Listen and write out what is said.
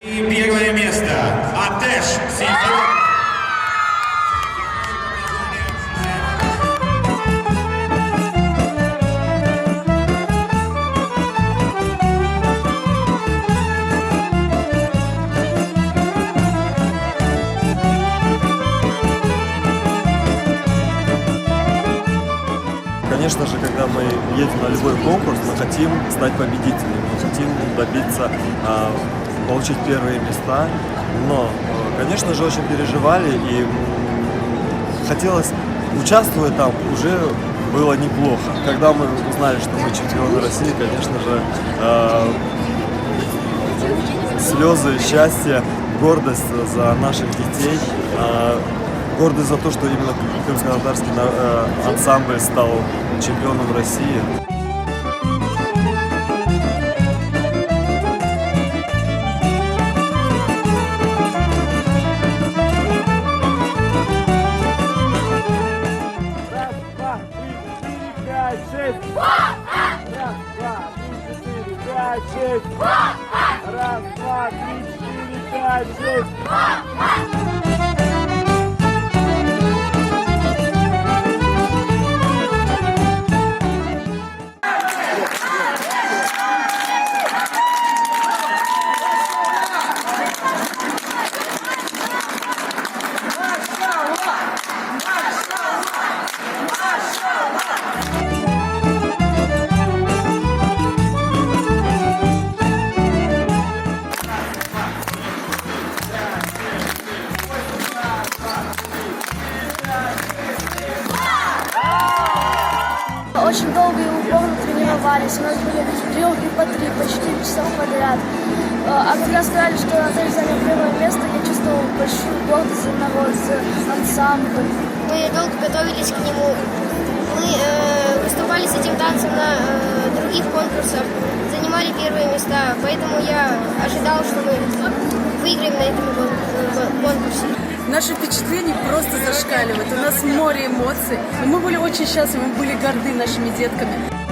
И первое место. Атеш Синьор. Конечно же, когда мы едем на любой конкурс, мы хотим стать победителями, мы хотим добиться, получить первые места, но, конечно же, очень переживали и хотелось, участвуя там, уже было неплохо. Когда мы узнали, что мы чемпионы России, конечно же, слезы, счастье, гордость за наших детей, гордость за то, что именно крымско-татарский ансамбль стал чемпионом России. Раз, два, три, четыре, пять, шесть. Раз, два, три, четыре, пять, шесть. Раз, два, три, четыре, пять, шесть. Очень долго и упорно тренировались. У нас были тренировки по 3, по 4 часа подряд. А когда сказали, что Атеш занял первое место, я чувствовал большую гордость за народ, за ансамбль. Мы долго готовились к нему. Мы выступали с этим танцем на других конкурсах, занимали первые места, поэтому я ожидал, что мы выиграем на этом конкурсе. Наши впечатления просто зашкаливают. У нас море эмоций. И мы были очень счастливы, мы были горды нашими детками.